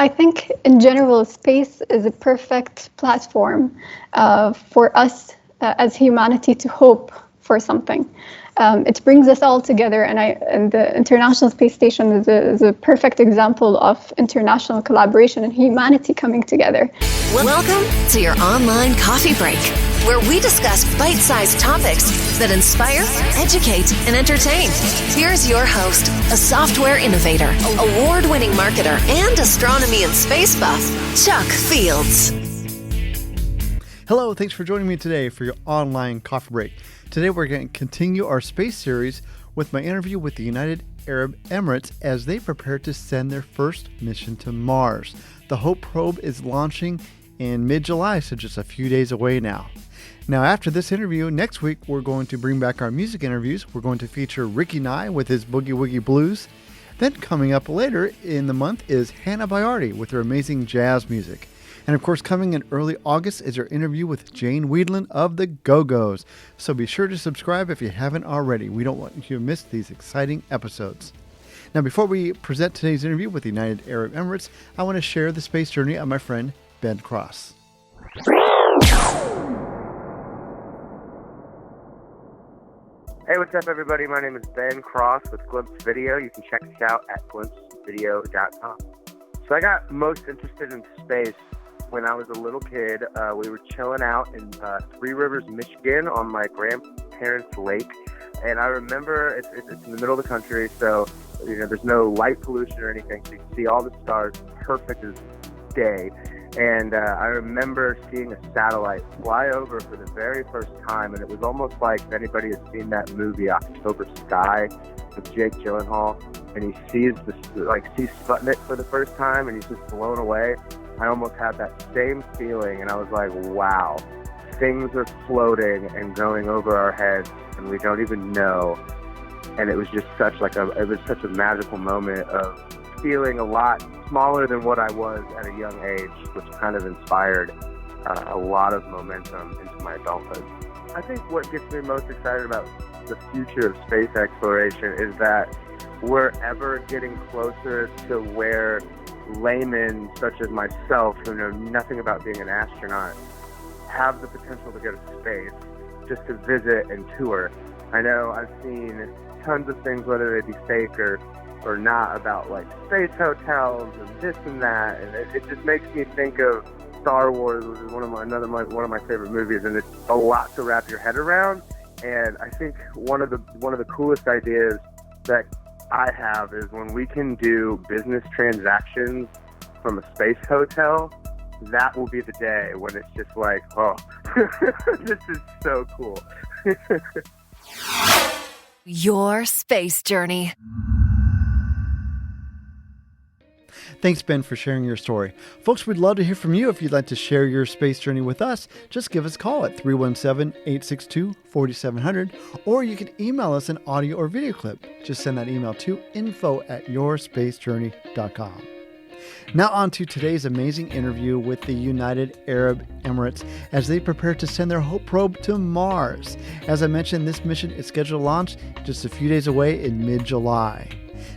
I think in general, space is a perfect platform for us as humanity to hope for something. It brings us all together, and the International Space Station is a perfect example of international collaboration and humanity coming together. Welcome to your online coffee break, where we discuss bite-sized topics that inspire, educate, and entertain. Here's your host, a software innovator, award-winning marketer, and astronomy and space buff, Chuck Fields. Hello, thanks for joining me today for your online coffee break. Today we're going to continue our space series with my interview with the United Arab Emirates as they prepare to send their first mission to Mars. The Hope probe is launching in mid-July, so just a few days away now. Now, after this interview, next week we're going to bring back our music interviews. We're going to feature Ricky Nye with his Boogie Woogie Blues. Then coming up later in the month is Hannah Bayardi with her amazing jazz music. And of course, coming in early August is our interview with Jane Weedland of the Go-Go's. So be sure to subscribe if you haven't already. We don't want you to miss these exciting episodes. Now, before we present today's interview with the United Arab Emirates, I want to share the space journey of my friend Ben Cross. Hey, what's up, everybody? My name is Ben Cross with Glimpse Video. You can check us out at glimpsevideo.com. So I got most interested in space when I was a little kid. We were chilling out in Three Rivers, Michigan on my grandparents' lake. And I remember it's in the middle of the country, so there's no light pollution or anything. So you can see all the stars, perfect as day. And I remember seeing a satellite fly over for the very first time, and it was almost like if anybody has seen that movie October Sky with Jake Gyllenhaal, and he sees Sputnik for the first time, and he's just blown away. I almost had that same feeling, and I was like, wow, things are floating and going over our heads, and we don't even know. And it was just such a magical moment of feeling a lot smaller than what I was at a young age, which kind of inspired a lot of momentum into my adulthood. I think what gets me most excited about the future of space exploration is that we're ever getting closer to where laymen such as myself, who know nothing about being an astronaut, have the potential to go to space just to visit and tour. I know I've seen tons of things, whether they be fake or not, about like space hotels and this and that, and it just makes me think of Star Wars, which is one of my favorite movies, and it's a lot to wrap your head around. And I think one of the coolest ideas that I have is when we can do business transactions from a space hotel. That will be the day when it's just like, oh, this is so cool. Your space journey. Thanks, Ben, for sharing your story. Folks, we'd love to hear from you. If you'd like to share your space journey with us, just give us a call at 317-862-4700, or you can email us an audio or video clip. Just send that email to info@yourSpaceJourney.com. Now on to today's amazing interview with the United Arab Emirates as they prepare to send their Hope probe to Mars. As I mentioned, this mission is scheduled to launch just a few days away in mid-July.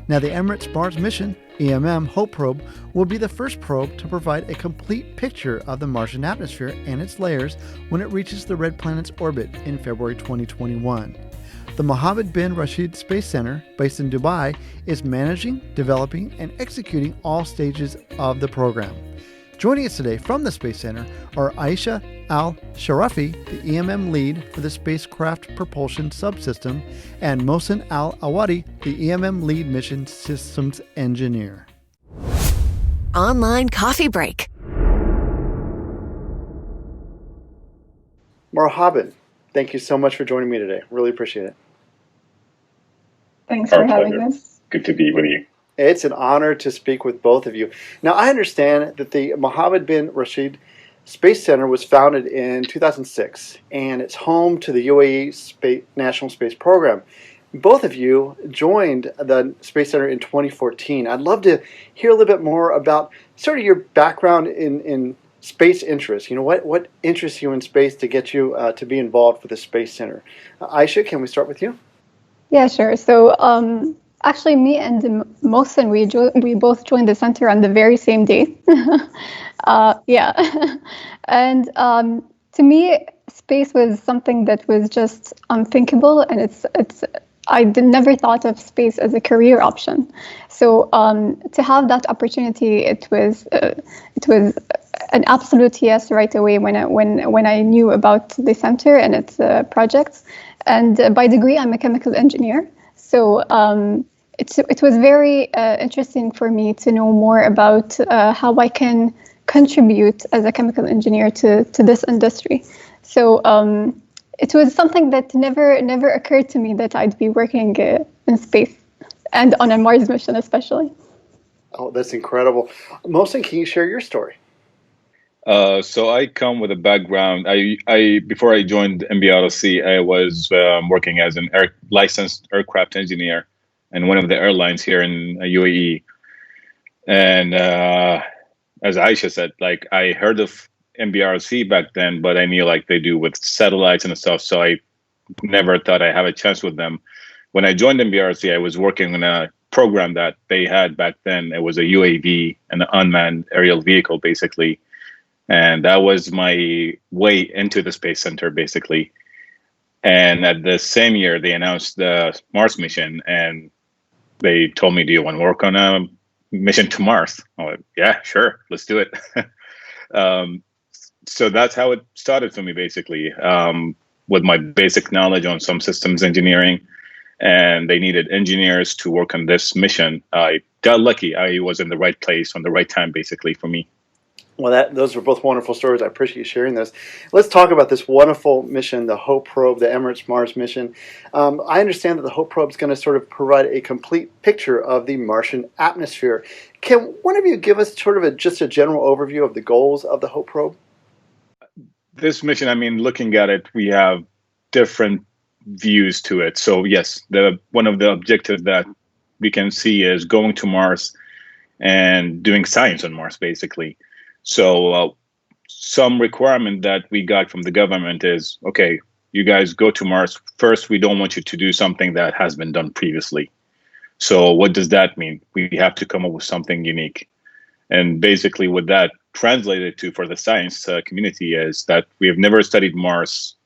Now, the Emirates Mars Mission, EMM Hope probe, will be the first probe to provide a complete picture of the Martian atmosphere and its layers when it reaches the red planet's orbit in February 2021. The Mohammed bin Rashid Space Center, based in Dubai, is managing, developing, and executing all stages of the program. Joining us today from the Space Center are Ayesha Sharafi, the EMM lead for the Spacecraft Propulsion Subsystem, and Mohsen Awadhi, the EMM lead mission systems engineer. Online coffee break. Marhaban, thank you so much for joining me today. Really appreciate it. Thanks for having us. Good to be with you. It's an honor to speak with both of you. Now, I understand that the Mohammed bin Rashid Space Center was founded in 2006, and it's home to the UAE National Space Program. Both of you joined the Space Center in 2014. I'd love to hear a little bit more about sort of your background in space interests. What interests you in space to get you to be involved with the Space Center? Ayesha, can we start with you? Yeah, sure. So Actually, me and Mohsen, we both joined the center on the very same day. Yeah, and to me, space was something that was just unthinkable, and it's never thought of space as a career option. So to have that opportunity, it was an absolute yes right away when I knew about the center and its projects. And by degree, I'm a chemical engineer. So it was very interesting for me to know more about how I can contribute as a chemical engineer to this industry. So it was something that never occurred to me that I'd be working in space and on a Mars mission especially. Oh, that's incredible. Mohsen, can you share your story? So I come with a background. Before I joined MBRC, I was working as an licensed aircraft engineer in one of the airlines here in UAE. And as Ayesha said, like I heard of MBRC back then, but I knew like they do with satellites and stuff. So I never thought I have a chance with them. When I joined MBRC, I was working on a program that they had back then. It was a UAV, an unmanned aerial vehicle, basically. And that was my way into the Space Center, basically. And at the same year, they announced the Mars mission, and they told me, "Do you want to work on a mission to Mars?" I'm like, "Yeah, sure, let's do it." So that's how it started for me, basically, with my basic knowledge on some systems engineering. And they needed engineers to work on this mission. I got lucky. I was in the right place on the right time, basically, for me. Well, those were both wonderful stories. I appreciate you sharing those. Let's talk about this wonderful mission, the HOPE probe, the Emirates Mars Mission. I understand that the HOPE probe is going to sort of provide a complete picture of the Martian atmosphere. Can one of you give us sort of just a general overview of the goals of the HOPE probe? This mission, I mean, looking at it, we have different views to it. So yes, one of the objectives that we can see is going to Mars and doing science on Mars, basically. So some requirement that we got from the government is, okay, you guys go to Mars. First, we don't want you to do something that has been done previously. So what does that mean? We have to come up with something unique. And basically what that translated to for the science community is that we have never studied Mars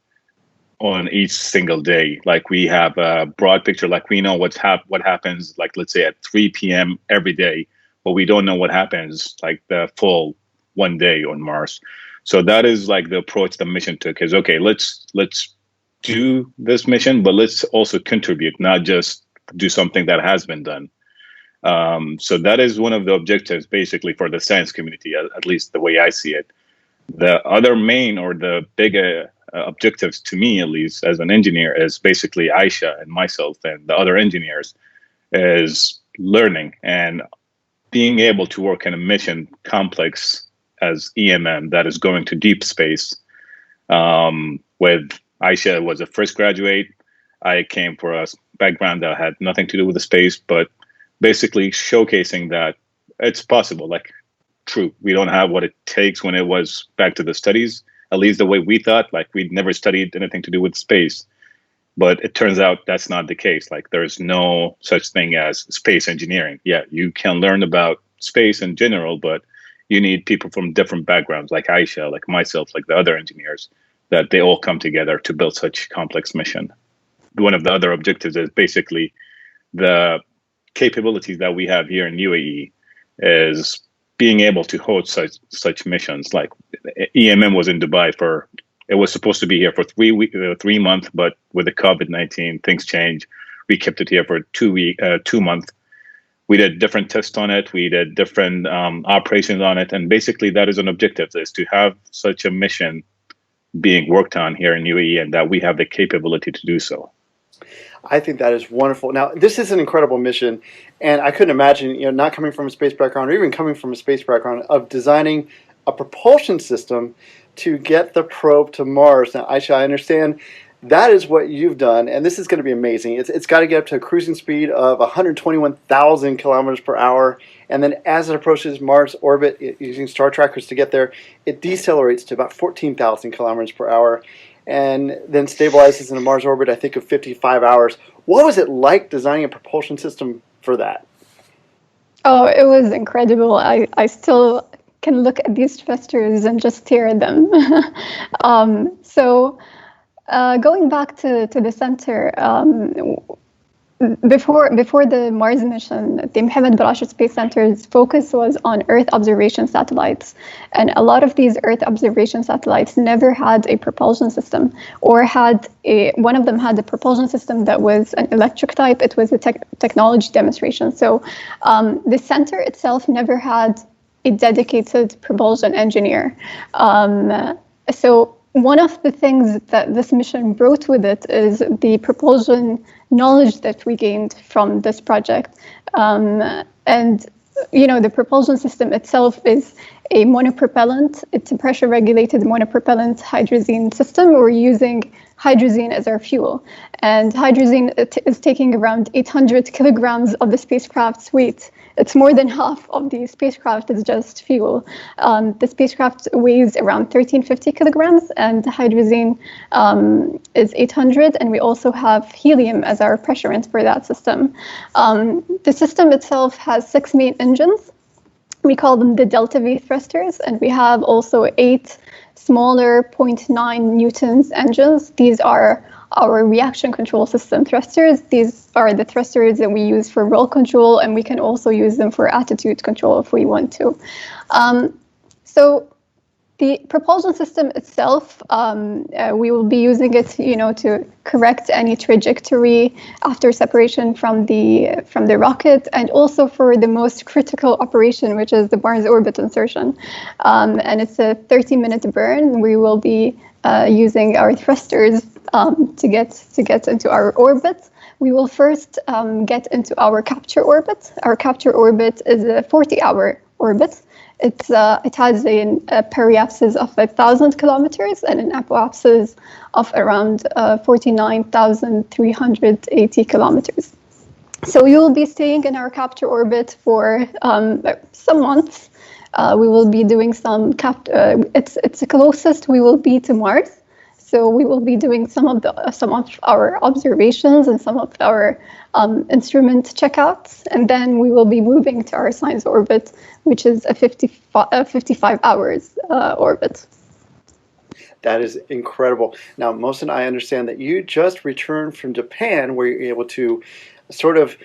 on each single day. Like we have a broad picture, like we know what happens, like let's say at 3 p.m. every day, but we don't know what happens like the full one day on Mars. So that is like the approach the mission took is, okay, let's do this mission, but let's also contribute, not just do something that has been done. So that is one of the objectives basically for the science community, at least the way I see it. The other main or the bigger objectives to me, at least as an engineer, is basically Ayesha and myself and the other engineers is learning and being able to work in a mission complex as EMM that is going to deep space. With Ayesha was a first graduate. I came for a background that had nothing to do with the space, but basically showcasing that it's possible. Like, true, we don't have what it takes when it was back to the studies, at least the way we thought, like we'd never studied anything to do with space. But it turns out that's not the case. Like there's no such thing as space engineering. Yeah, you can learn about space in general, but you need people from different backgrounds, like Ayesha, like myself, like the other engineers, that they all come together to build such complex mission. One of the other objectives is basically the capabilities that we have here in UAE is being able to host such missions. Like EMM was in Dubai it was supposed to be here for 3 months, but with the COVID-19, things changed. We kept it here for 2 months. We did different tests on it. We did different operations on it. And basically that is an objective, is to have such a mission being worked on here in UAE and that we have the capability to do so. I think that is wonderful. Now, this is an incredible mission, and I couldn't imagine, not coming from a space background or even coming from a space background, of designing a propulsion system to get the probe to Mars. Now, Ayesha, I understand that is what you've done, and this is going to be amazing. It's got to get up to a cruising speed of 121,000 kilometers per hour, and then as it approaches Mars orbit, using star trackers to get there, it decelerates to about 14,000 kilometers per hour. and then stabilizes in a Mars orbit, I think, of 55 hours. What was it like designing a propulsion system for that? Oh, it was incredible. I still can look at these thrusters and just stare at them. Going back to the center, before the Mars mission, the Mohammed Space Center's focus was on Earth observation satellites, and a lot of these Earth observation satellites never had a propulsion system, or one of them had a propulsion system that was an electric type. It was a technology demonstration. So the center itself never had a dedicated propulsion engineer. So one of the things that this mission brought with it is the propulsion knowledge that we gained from this project. And, the propulsion system itself is a monopropellant. It's a pressure-regulated monopropellant hydrazine system. We're using hydrazine as our fuel. And hydrazine is taking around 800 kilograms of the spacecraft's weight. It's more than half of the spacecraft is just fuel. The spacecraft weighs around 1350 kilograms, and hydrazine is 800, and we also have helium as our pressurant for that system. The system itself has 6 main engines. We call them the Delta V thrusters, and we have also 8 smaller 0.9 newtons engines. These are our reaction control system thrusters. These are the thrusters that we use for roll control, and we can also use them for attitude control if we want to. So the propulsion system itself, we will be using it, to correct any trajectory after separation from the rocket, and also for the most critical operation, which is the Mars orbit insertion. And it's a 30-minute burn. We will be using our thrusters to get into our orbit. We will first get into our capture orbit. Our capture orbit is a 40-hour orbit. It has a periapsis of 1,000 kilometers and an apoapsis of around 49,380 kilometers. So we will be staying in our capture orbit for some months. We will be doing some it's the closest we will be to Mars. So we will be doing some of our observations and some of our instrument checkouts, and then we will be moving to our science orbit, which is a 55 hours orbit. That is incredible. Now, Mohsen, I understand that you just returned from Japan, where you're able to sort of,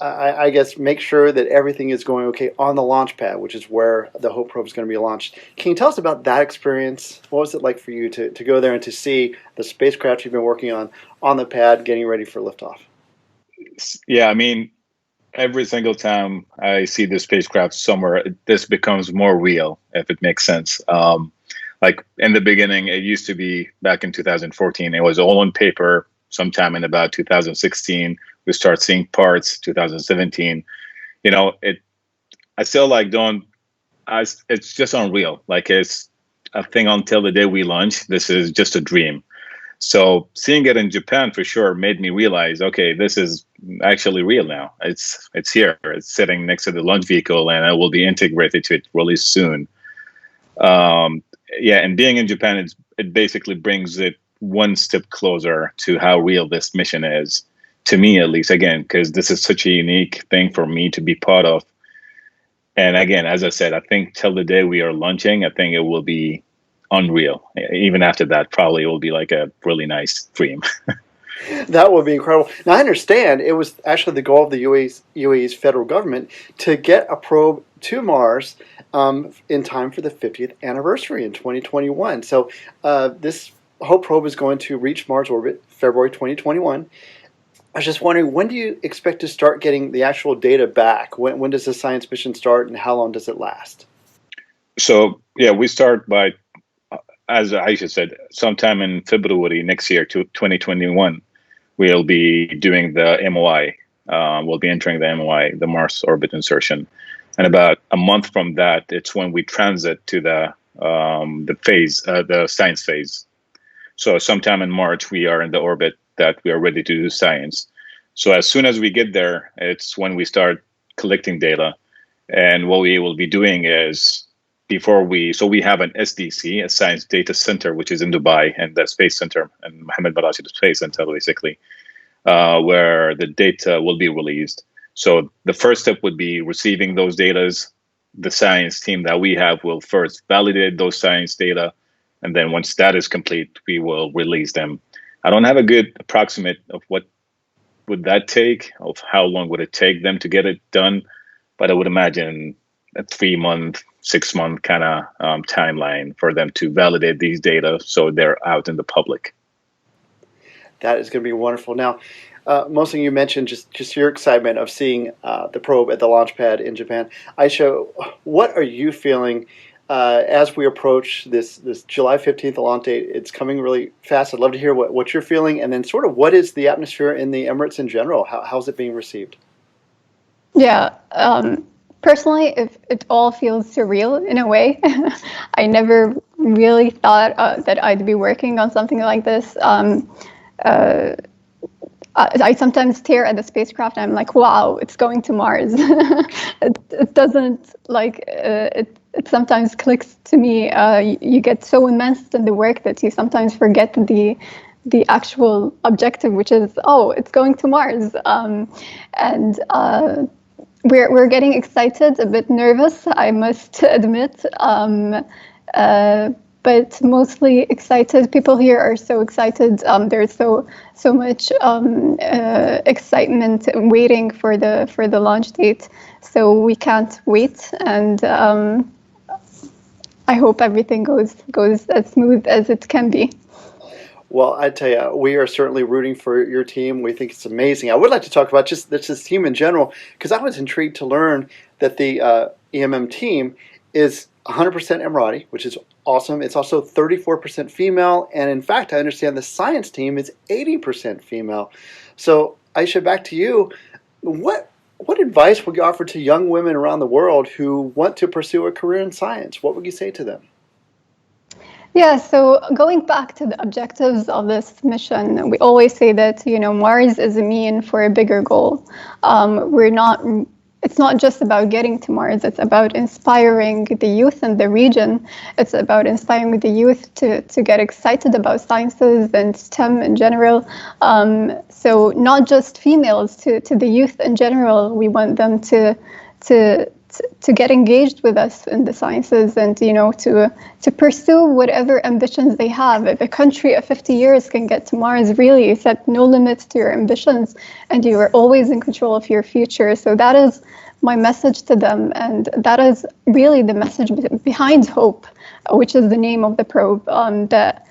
I guess, make sure that everything is going okay on the launch pad, which is where the Hope probe is going to be launched. Can you tell us about that experience? What was it like for you to go there and to see the spacecraft you've been working on the pad getting ready for liftoff? Yeah, I mean, every single time I see the spacecraft somewhere, this becomes more real, if it makes sense. Like in the beginning, it used to be back in 2014, it was all on paper. Sometime in about 2016, we start seeing parts. 2017, I still it's just unreal. Like, it's a thing until the day we launch. This is just a dream. So seeing it in Japan for sure made me realize, okay, this is actually real now. It's here. It's sitting next to the launch vehicle, and it will be integrated to it really soon. And being in Japan, it basically brings it one step closer to how real this mission is, to me at least, again, because this is such a unique thing for me to be part of. And again, as I said, I think till the day we are launching, I think it will be unreal. Even after that, probably it will be like a really nice dream. That would be incredible. Now, I understand it was actually the goal of the UAE's federal government to get a probe to Mars in time for the 50th anniversary in 2021. So this Hope probe is going to reach Mars orbit February 2021. I was just wondering, when do you expect to start getting the actual data back? When does the science mission start, and how long does it last? So, we start by, as Ayesha said, sometime in February next year, 2021, we'll be doing the MOI. We'll be entering the MOI, the Mars orbit insertion. And about a month from that, it's when we transit to the phase, the science phase. So sometime in March, we are in the orbit that we are ready to do science. So as soon as we get there, it's when we start collecting data. And what we will be doing is before we have an SDC, a Science Data Center, which is in Dubai, and the Space Center, and Mohammed Rashid Space Center, basically, where the data will be released. So the first step would be receiving those data. The science team that we have will first validate those science data, and then once that is complete, we will release them. I don't have a good approximate of what would that take, of how long would it take them to get it done, but I would imagine a 3-month, 6-month kind of timeline for them to validate these data so they're out in the public. That is going to be wonderful. Now, Mohsen, you mentioned just your excitement of seeing the probe at the launch pad in Japan. Ayesha, what are you feeling as we approach this July 15th launch date? It's coming really fast. I'd love to hear what you're feeling, and then sort of what is the atmosphere in the Emirates in general? How's it being received? Yeah. Personally, it all feels surreal in a way. I never really thought that I'd be working on something like this. I sometimes stare at the spacecraft and I'm like, wow, it's going to Mars. It doesn't it sometimes clicks to me. You get so immersed in the work that you sometimes forget the actual objective, which is, it's going to Mars. We're getting excited, a bit nervous, I must admit, but mostly excited. People here are so excited. There's so much excitement waiting for the launch date. So we can't wait, and I hope everything goes as smooth as it can be. Well, I tell you, we are certainly rooting for your team. We think it's amazing. I would like to talk about just this team in general, because I was intrigued to learn that the EMM team is 100% Emirati, which is awesome. It's also 34% female, and in fact, I understand the science team is 80% female. So, Ayesha, back to you. What advice would you offer to young women around the world who want to pursue a career in science? What would you say to them? Yeah, so going back to the objectives of this mission, we always say that, Mars is a mean for a bigger goal. It's not just about getting to Mars, it's about inspiring the youth in the region. It's about inspiring the youth to get excited about sciences and STEM in general. So not just females, to the youth in general, we want them to get engaged with us in the sciences and, to pursue whatever ambitions they have. If a country of 50 years can get to Mars, really, you set no limits to your ambitions and you are always in control of your future. So that is my message to them. And that is really the message behind HOPE, which is the name of the probe, that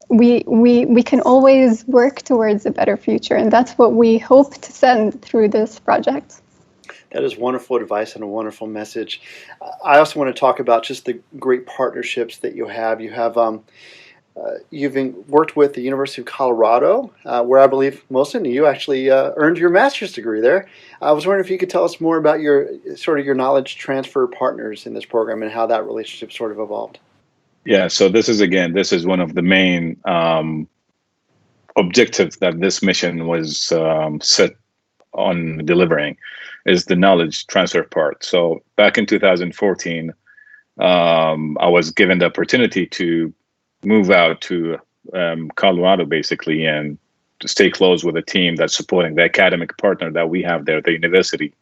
we can always work towards a better future. And that's what we hope to send through this project. That is wonderful advice and a wonderful message. I also want to talk about just the great partnerships that you have. You've worked with the University of Colorado, where I believe, Mohsen, you actually earned your master's degree there. I was wondering if you could tell us more about your knowledge transfer partners in this program and how that relationship sort of evolved. Yeah, so this is one of the main objectives that this mission was set on delivering, is the knowledge transfer part. So back in 2014, I was given the opportunity to move out to Colorado, basically, and to stay close with a team that's supporting the academic partner that we have there at the university,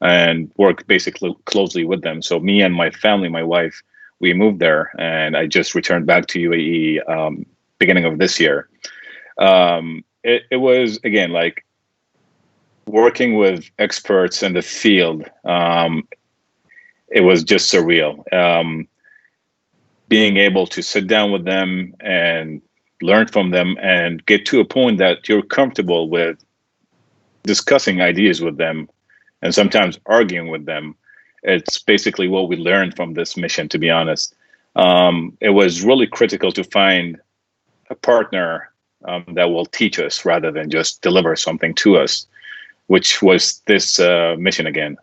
and work basically closely with them. So me and my family, my wife, we moved there, and I just returned back to UAE beginning of this year. It was, again, like working with experts in the field. It was just surreal. Being able to sit down with them and learn from them and get to a point that you're comfortable with discussing ideas with them and sometimes arguing with them. It's basically what we learned from this mission, to be honest. It was really critical to find a partner that will teach us rather than just deliver something to us, which was this mission again.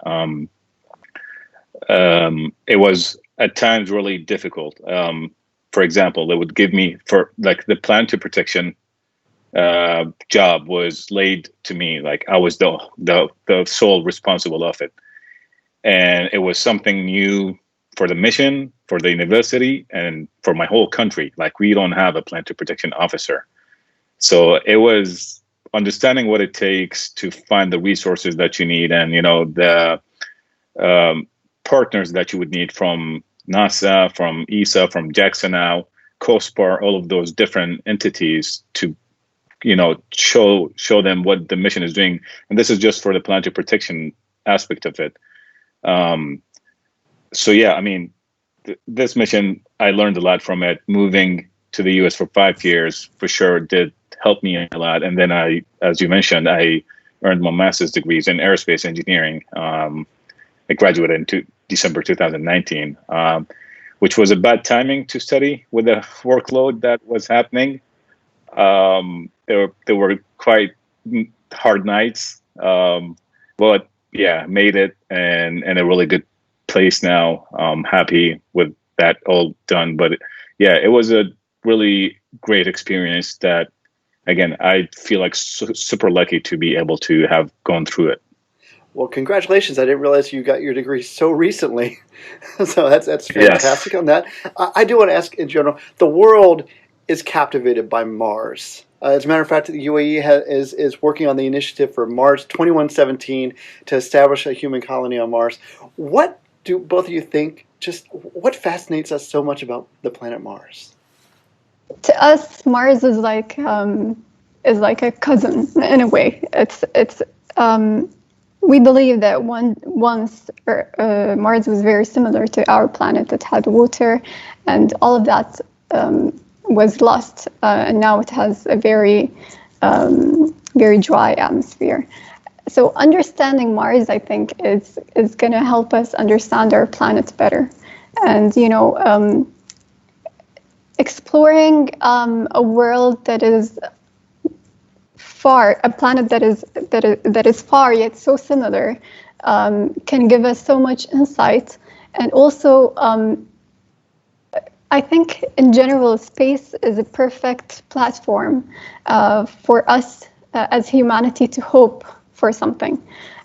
It was at times really difficult. For example, they would give me, for like the plan to protection job was laid to me, like I was the sole responsible of it. And it was something new for the mission, for the university, and for my whole country. Like, we don't have a planetary protection officer. So it was understanding what it takes to find the resources that you need, and the partners that you would need from NASA, from ESA, from JAXA now, COSPAR, all of those different entities to show them what the mission is doing. And this is just for the planetary protection aspect of it. So yeah, I mean, this mission, I learned a lot from it. Moving to the US for 5 years for sure did help me a lot. And then as you mentioned, I earned my master's degrees in aerospace engineering. I graduated in December 2019, which was a bad timing to study with the workload that was happening. There were quite hard nights, but yeah, made it and in a really good place now. Happy with that all done. But yeah, it was a really great experience that, again, I feel like super lucky to be able to have gone through it. Well, congratulations. I didn't realize you got your degree so recently. So that's fantastic. Yes. On that. I do want to ask in general, the world is captivated by Mars. As a matter of fact, the UAE is working on the initiative for Mars 2117 to establish a human colony on Mars. What do both of you think, just what fascinates us so much about the planet Mars? To us, Mars is like a cousin in a way. We believe that once Mars was very similar to our planet. It had water, and all of that was lost, and now it has a very, very dry atmosphere. So understanding Mars, I think, is going to help us understand our planet better, and exploring a world that is far, a planet that is far yet so similar, can give us so much insight. And also, I think in general, space is a perfect platform for us as humanity to hope for something.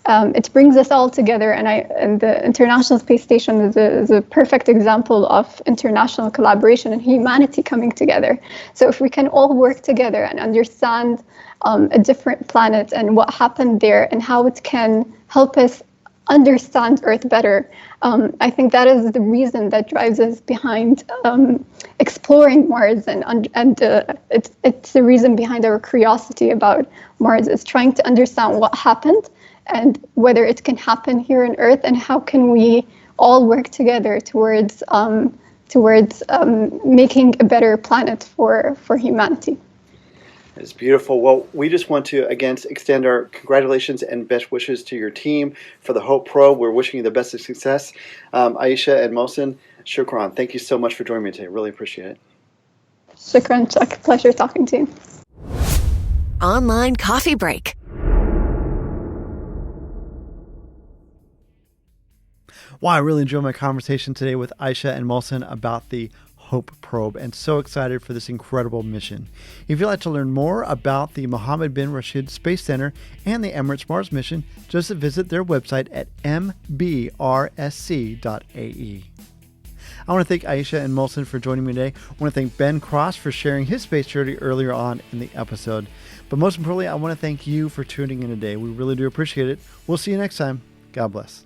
It brings us all together, and the International Space Station is a perfect example of international collaboration and humanity coming together. So if we can all work together and understand a different planet and what happened there and how it can help us understand Earth better, I think that is the reason that drives us behind exploring Mars, and it's the reason behind our curiosity about Mars, is trying to understand what happened and whether it can happen here on Earth, and how can we all work together towards making a better planet for humanity. It's beautiful. Well, we just want to, again, extend our congratulations and best wishes to your team for the Hope probe. We're wishing you the best of success. Ayesha and Mohsen, shukran. Thank you so much for joining me today. Really appreciate it. Shukran, Chuck. Pleasure talking to you. Online coffee break. Wow, I really enjoyed my conversation today with Ayesha and Mohsen about the Hope probe, and so excited for this incredible mission. If you'd like to learn more about the Mohammed bin Rashid Space Center and the Emirates Mars Mission, just visit their website at mbrsc.ae. I want to thank Ayesha and Mohsen for joining me today. I want to thank Ben Cross for sharing his space journey earlier on in the episode. But most importantly, I want to thank you for tuning in today. We really do appreciate it. We'll see you next time. God bless.